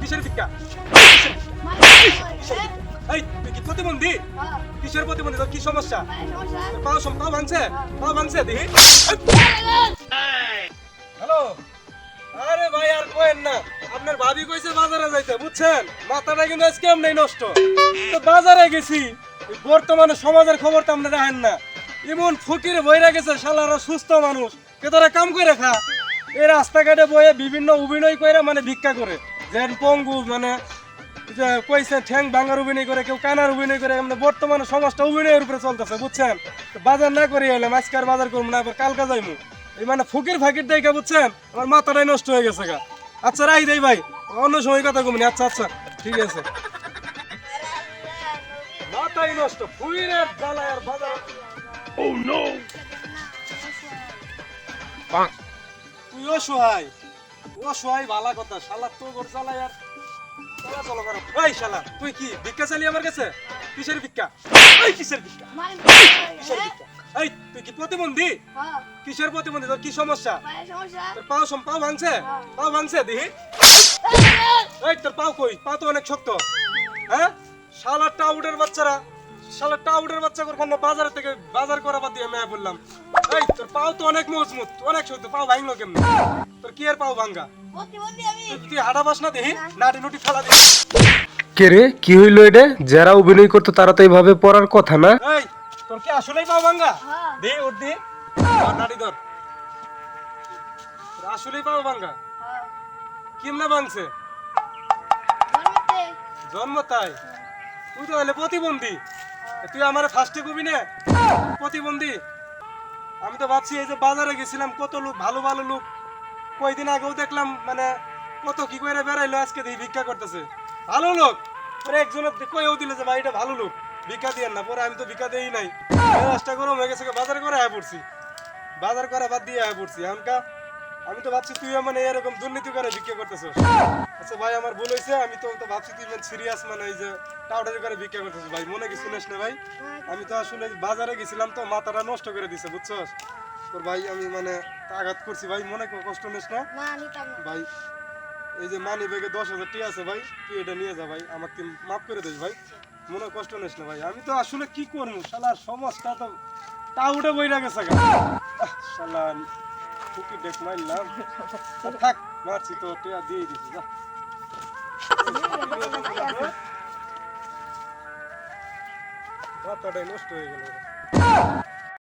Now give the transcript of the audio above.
কিসের ভিক্ষা? এই তুই কি প্রতিবন্ধী? কিসের প্রতিবন্ধী? তোর কি সমস্যা? পাও ভাঙছে? পাও ভাঙছে দেখি। হ্যালো, আরে ভাই আর কোয়েন না, আপনার ভাবি কইছে বাজারে যাইতে, বুঝছেন? মাথাটা কিন্তু আজকে এমনি নষ্ট। তো বাজারে গেছি, বর্তমানে সমাজের খবর তো আপনি রাখেন না। এমন ফকিরে বইরা গেছে, শালারা সুস্থ মানুষ কে তোরা কাম করে খা। এই রাস্তাঘাটে বয়ে বিভিন্ন অভিনয় করে মানে ভিক্ষা করে, যেন পঙ্গু মানে যে কইছে ঠ্যাং ভাঙার অভিনয় করে, কেউ কানার অভিনয় করে। মানে বর্তমানে সমাজটা অভিনয়ের উপরে চলতেছে, বুঝছেন? তো বাজার না করে এলাম, আজকে আর বাজার করবো না, আবার কালকা যাইমু। এই মানে ফকির ফাকির দেখে, বুঝছেন, আমার মাথাটাই নষ্ট হয়ে গেছে গা। আচ্ছা রাই দেই ভাই, অন্য সময় কথা কমনি। আচ্ছা আচ্ছা ঠিক আছে। মাথাই নষ্ট, ফুইরের জ্বালায় আর বাজার। ও নো, তুই অসহায়, অসহায় ভালা কথা, শালা তো গোর জ্বালায় আর চলাচল করো। এই শালা তুই কি ভিক্ষা চালি আমার কাছে? কিসের ভিক্ষা? এই কিসের ভিক্ষা? কিসের ভিক্ষা? এই তুই কি প্রতিবন্ধী? কিসের প্রতিবন্ধী? তোর কি সমস্যা? তোর পাও ভাঙছে? পাও ভাঙছে দেখি। এই তোর পাও কই? পা তো অনেক শক্ত। হ্যাঁ শালা টাউডের বাচ্চারা, শালা টাউডের বাচ্চা কোরখানে বাজার থেকে বাজার করা বাদ দিয়ে মেয়ে বললাম। এই তোর পাও তো অনেক মজবুত, অনেক শক্ত, পাও ভাঙলো কেমনে? তোর কি এর পাও ভাঙা? তুই হাঁটা পাস না দেখি, নাটি নুটি ফেলা দেখি। কে রে, কি হইলো এটা? যারা অভিনয় করতো তারা তো এইভাবে পড়ার কথা না। এই তোর কি আসলেই পাও ভাঙা? দে ওর দে, আর নাটি ধর। তোর আসলেই পাও ভাঙা? কেমনে ভাঙছে? জন্ম তাই? তুই তো হলে প্রতিবন্ধী। তুই আমার ফার্স্টে কবি না প্রতিবন্ধী? আমি তো ভাবছি এই যে বাজারে গেছিলাম, কত লোক, ভালো ভালো লোক, কয়দিন আগেও দেখলাম মানে কত কি করে বেড়াইলো, আজকে দেখি ভিক্ষা করতেছে ভালো লোক। পরে একজনের কয়েও দিলে যে ভাই এটা ভালো লোক, ভিক্ষা দিয়েন না। পরে আমি তো ভিক্ষা দেই নাই, রাস্তা গরম হয়ে গেছে, বাজার করে আয় পড়ছি, বাজার করা বাদ দিয়ে আয় পড়ছি। আমি তো ভাবছি তুই মানে এরকম দুর্নীতি করে ভিক্ষা করতেছিস। আচ্ছা ভাই আমার ভুল হয়েছে, আমি তো ভাবছি তুই মানে সিরিয়াস, মানে এই যে টাউডারি করে ভিক্ষা করতেছিস। ভাই মনে কিছু নিস না ভাই, আমি তো আসলে বাজারে গেছিলাম তো মাথাটা নষ্ট করে দিছে, বুঝছস? তোর ভাই আমি মানে আঘাত করছি ভাই, মনে কষ্ট নিস না ভাই। এই যে মানি ব্যাগে 10,000 টাকা আছে ভাই, তুই এটা নিয়ে যা ভাই, আমাকে মাফ করে দিস ভাই, মনে কষ্ট নিস না ভাই। আমি তো আসলে কি করবো, শালার সমাজটা তো টাউডে বইরা গেছে গা। শালা টুকি দেখ মারলাম, থাক মারছি তো, টিয়া দিয়ে দিছি যা। মাথাটাই নষ্ট হয়ে গেল।